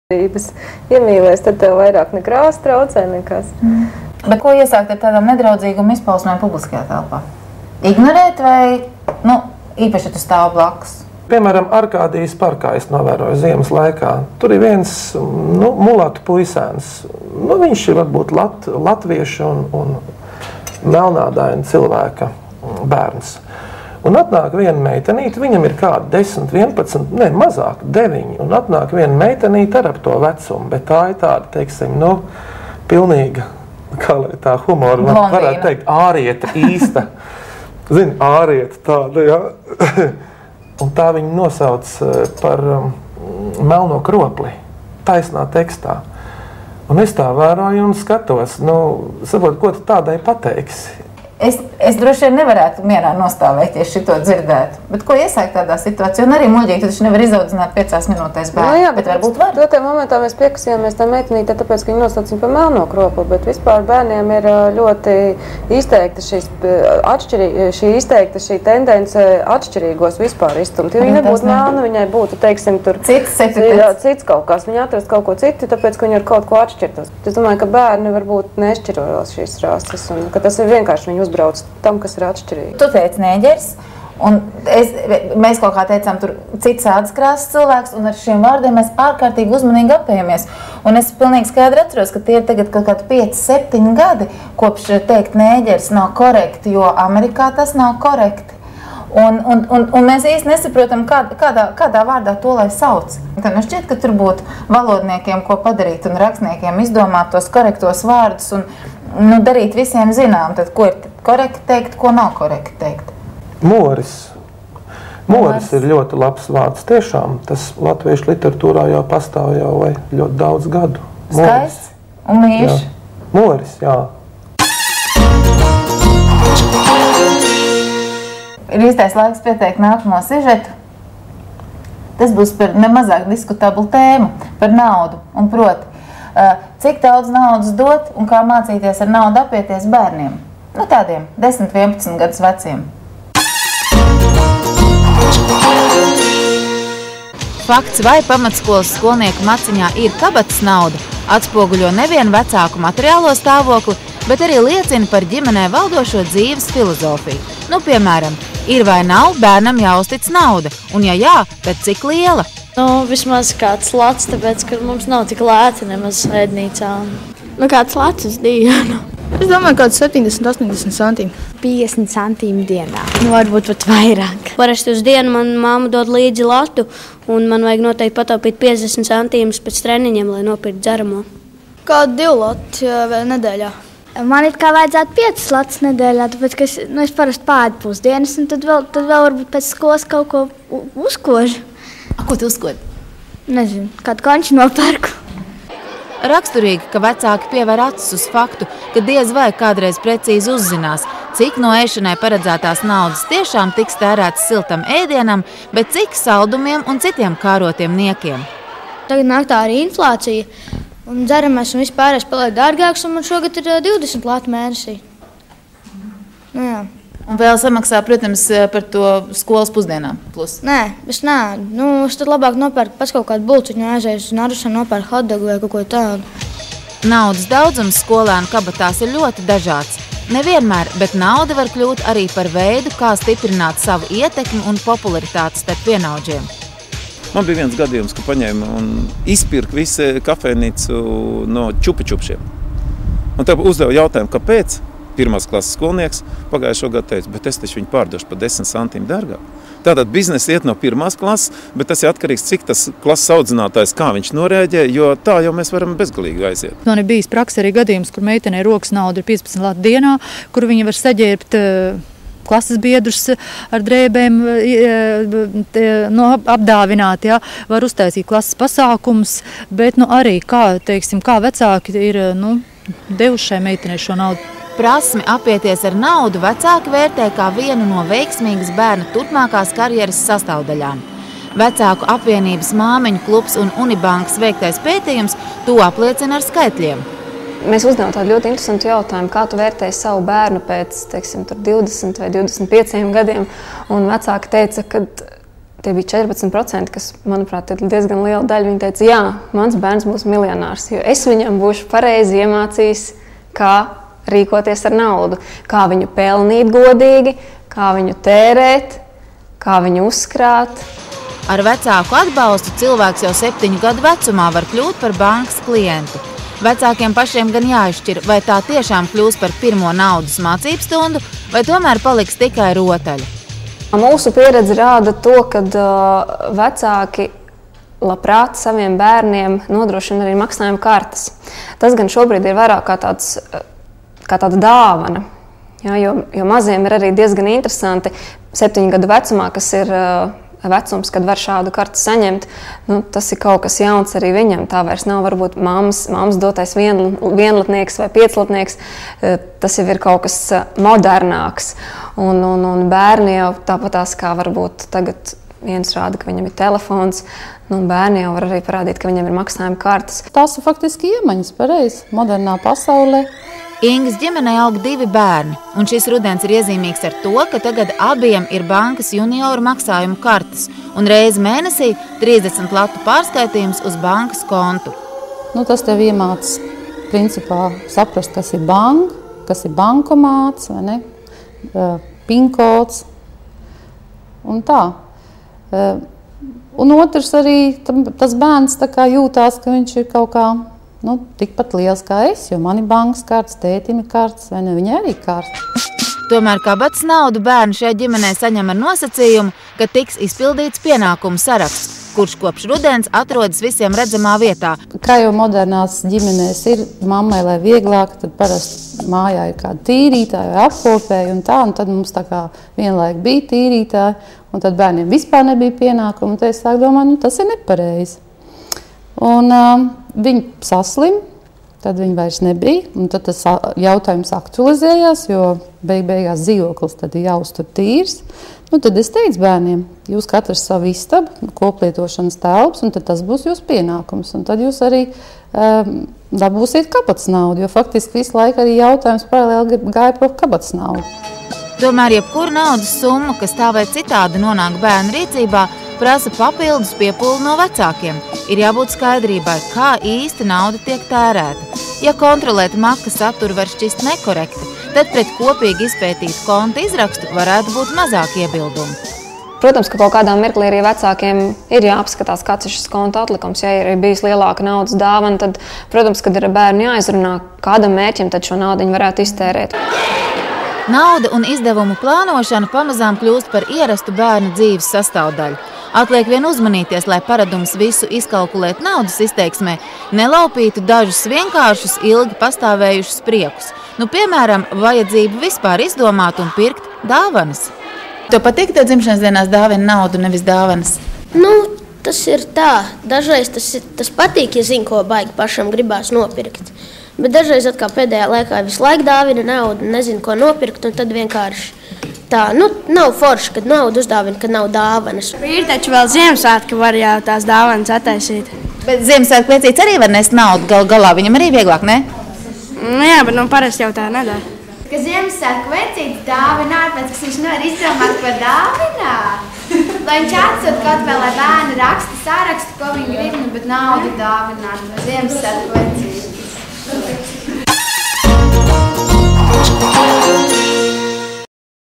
Iemīlies, tad tev vairāk ne krāsa traucē nekas. Bet ko iesākt ar tādām nedraudzīgām izpausmēm publiskajā telpā? Ignorēt vai, īpaši tu stāv blakus? Piemēram, Arkādijas parkā es novēroju ziemas laikā. Tur ir viens mulatu puisēns. Viņš ir varbūt latviešu un melnādaina cilvēka bērns. Un atnāk viena meitenīte, viņam ir kādi 10, 11, ne, mazāk, 9. Un atnāk viena meitenīte ar to vecumu, bet tā ir tāda, teiksim, pilnīga, kā lai tā humora, varētu teikt, ārieta īsta. Zini, ārieta tāda, jā. Un tā viņa nosauc par melno kropli, taisnā tekstā. Un es tā vēroju un skatos, saprot, ko tu tādai pateiksi? Es droši vien nevarētu mierā nostāvēt, ja šito dzirdētu. Bet ko iesākt tādā situācijā? Un arī muļķīgi, tu taču nevar izaudzināt 5 minūtēs bērnu. Jā, bet varbūt var. Dotajā momentā mēs piekasījāmies tā meitenītē, tāpēc, ka viņi nosauc viņu par melno kropli. Bet vispār bērniem ir ļoti izteikta šī tendence atšķirīgos vispār izstumt. Ja viņi nebūtu melni, viņai būtu, teiksim, tur cits kaut kas. Viņi atrast kaut ko citu, tāpēc, ka viņi ar kaut ko atšķirtos. Es domāju, ka bērni varbūt nešķiros šīs rases un ka tas ir vienkārši viņi uzbrauc tam, kas ir atšķirīgi. Tu teici neģers, un mēs kaut kā teicām, tur cits ādas krāsas cilvēks, un ar šiem vārdiem mēs ārkārtīgi uzmanīgi apējamies. Un es pilnīgi skaidri atceros, ka tie ir tagad kaut kādi 5-7 gadi, kopš teikt neģers nav korekti, jo Amerikā tas nav korekti. Un mēs īsti nesaprotam, kādā vārdā to lai sauc. Tad šķiet, ka tur būtu valodniekiem ko padarīt un rakstniekiem izdomāt tos korektos vārdus un darīt visiem zinām, tad ko ir korekti teikt, ko nav korekti teikt. Moris. Moris ir ļoti labs vārds. Tiešām tas latviešu literatūrā jau pastāv jau ļoti daudz gadu. Skaists un mīļš. Moris, jā. Ir īstais laiks pieteikt nākamo sižetu. Tas būs par nemazāk diskutablu tēmu, par naudu. Un proti, cik daudz naudas dot un kā mācīties ar naudu apieties bērniem? Tādiem 10-11 gadus veciem. Fakts, vai pamatskolas skolnieku maciņā ir kabatas nauda, atspoguļo nevienu vecāku materiālo stāvokli, bet arī liecina par ģimenē valdošo dzīves filozofiju. Piemēram, ir vai nav bērnam jāuztic nauda, un ja jā, tad cik liela? Vismaz kāds lats, tāpēc, ka mums nav tik lēti nemaz ēdnīcā. Kāds lats uz dienu. Es domāju, kāds 70-80 centīmi. 50 centīmi dienā. Varbūt pat vairāk. Parasti uz dienu man mamma dod līdzi latu, un man vajag noteikti pataupīt 50 centīmus pēc treniņiem, lai nopirkt dzeramo. Kādu 2 lati nedēļā. Man it kā vajadzētu 5 latus nedēļā, tāpēc, ka es parasti pāēdu pusdienas, un tad vēl varbūt pēc skolas kaut ko uzkožu. Ko tu uzkodi? Nezinu, kādu konču nopērku. Raksturīgi, ka vecāki pievēr acis uz faktu, ka diez vai kādreiz precīzi uzzinās, cik no ēšanai paredzētās naudas tiešām tiks tērētas siltam ēdienam, bet cik saldumiem un citiem kārotiem niekiem. Tagad nāk tā arī inflācija. Un dzeramais un vispārējais paliek dārgāks, un man šogad ir 20 lati mēnesī. Jā. Un vēl samaksā, protams, par to skolas pusdienām plus? Nē, es tad labāk nopērku pats kaut kādu bulciņu, aizēju uz Narušanu, nopērku hotdogu vai kaut ko tādu. Naudas daudzums skolēnu kabatās ir ļoti dažāds. Nevienmēr, bet nauda var kļūt arī par veidu, kā stiprināt savu ietekmi un popularitāti starp vienaudžiem. Man bija viens gadījums, ka paņēma un izpirka visu kafejnīcu no čupa-čupšiem. Un tad uzdeva jautājumu, kāpēc 1. klases skolnieks pagājušo gadu teica, bet es taču viņu pārdošu par 10 centīm dārgāk. Tātad biznesa iet no 1. klases, bet tas ir atkarīgs, cik tas klases audzinātājs, kā viņš noreaģē, jo tā jau mēs varam bezgalīgi aiziet. Man ir bijis praksē arī gadījums, kur meitenei rokas nauda ir 15 lati dienā, kur viņa var saģērbt klases biedrus ar drēbēm apdāvināt, var uztaisīt klases pasākums, bet arī kā vecāki ir devuši šai meitenei šo naudu. Prasmi apieties ar naudu vecāki vērtē kā vienu no veiksmīgas bērna turpmākās karjeras sastāvdaļām. Vecāku apvienības Māmiņu klubs un Unibankas veiktais pētījums to apliecina ar skaitļiem. Mēs uzdevām tādu ļoti interesantu jautājumu, kā tu vērtēji savu bērnu pēc, 20 vai 25 gadiem, un vecāki teica, ka tie bija 14%, kas, manuprāt, ir diezgan liela daļa. Viņi teica, jā, mans bērns būs miljonārs, jo es viņam būšu pareizi iemācījis, kā rīkoties ar naudu, kā viņu pelnīt godīgi, kā viņu tērēt, kā viņu uzkrāt. Ar vecāku atbalstu cilvēks jau 7 gadu vecumā var kļūt par bankas klientu. Vecākiem pašiem gan jāizšķir, vai tā tiešām kļūs par pirmo naudas mācību stundu, vai tomēr paliks tikai rotaļa. Mūsu pieredze rāda to, ka vecāki labprāt saviem bērniem nodrošina arī maksājuma kartes. Tas gan šobrīd ir vairāk kā tāda dāvana, ja, jo maziem ir arī diezgan interesanti 7 gadu vecumā, kas ir vecums, kad var šādu karti saņemt. Tas ir kaut kas jauns arī viņam. Tā vairs nav varbūt mammas dotais vienlatnieks vai pieclatnieks. Tas jau ir kaut kas modernāks. Un bērni jau tāpatās kā varbūt tagad viens rāda, ka viņam ir telefons. Bērni jau var arī parādīt, ka viņam ir maksājuma kartes. Tās ir faktiski iemaņas, pareizi, modernā pasaulē. Ingas ģimenei aug 2 bērni, un šis rudens ir iezīmīgs ar to, ka tagad abiem ir bankas junioru maksājumu kartes, un reizi mēnesī 30 latu pārskaitījums uz bankas kontu. Tas tev iemāc principā saprast, kas ir banka, kas ir bankomāts, vai ne? PIN-kods un tā. Un otrs arī tas bērns tā kā jūtās, ka viņš ir kaut kā tikpat liels kā es, jo man ir bankas kartes, tētim ir kartes, vai ne, viņai arī kartes. Tomēr kabatas naudu bērni šajā ģimenē saņem ar nosacījumu, ka tiks izpildīts pienākumu saraksts, kurš kopš rudens atrodas visiem redzamā vietā. Kā jau modernās ģimenēs ir mammai, lai vieglāk, tad parasti mājā ir kāda tīrītāja vai apkopēja un tā, un tad mums tā kā vienlaik bija tīrītāja, un tad bērniem vispār nebija pienākumu, un tad es sāku domāt, tas ir nepareizi. Un viņi saslim, tad viņi vairs nebija, un tad tas jautājums aktualizējās, jo beigās dzīvoklis tad ir jāuztur tīrs. Tad es teicu bērniem, jūs katrs savu istabu, koplietošanas telpas, un tad tas būs jūsu pienākums. Un tad jūs arī dabūsiet kabatas naudu, jo faktiski visu laiku arī jautājums paralēli gāja par kabatas naudu. Tomēr jebkura naudas summa, kas tā vai citādi nonāk bērnu rīcībā, prasa papildus piepūli no vecākiem. Ir jābūt skaidrībai, kā īsti nauda tiek tērēta. Ja kontrolēta maka satura var šķist nekorekti, tad pret kopīgi izpētītu konta izrakstu varētu būt mazāk iebildumu. Protams, ka kaut kādā mirklī arī vecākiem ir jāapskatās, kāds ir šis konta atlikums. Ja ir bijis lielāka naudas dāvana, tad, protams, kad ir bērni jāizrunā, kādam mērķim tad šo naudu viņi varētu iztērēt. Nauda un izdevumu plānošana pamazām kļūst par ierastu bērnu dzīves sastāvdaļu. Atliek vien uzmanīties, lai paradums visu izkalkulēt naudas izteiksmē nelaupītu dažus vienkāršus, ilgi pastāvējušus priekus. Piemēram, vajadzību vispār izdomāt un pirkt dāvanas. Tev patīk, tev dzimšanas dienās dāvina naudu, nevis dāvanas? Tas ir tā. Dažreiz tas patīk, ja zinu, ko baigi pašam gribās nopirkt. Bet dažreiz atkal pēdējā laikā visu laiku dāvina naudu, nezinu, ko nopirkt, un tad vienkārši tā, nav forši, kad naudu uzdāvina, kad nav dāvanas. Ir taču vēl Ziemassvētki, var jau tās dāvanas attaisīt. Bet Ziemassvētku vecītis arī var nest naudu galā, viņam arī vieglāk, ne? Jā, bet parasti jau tā nedara. Ka Ziemassvētku vecītis dāvināt, pēc kas viņš nevar izdomāt, ko dāvināt. Lai viņš atsūt kaut vēl, lai bērni raksta sārakstu, ko viņi grib, bet naudu dāvināt no Ziemassvētku vecītis.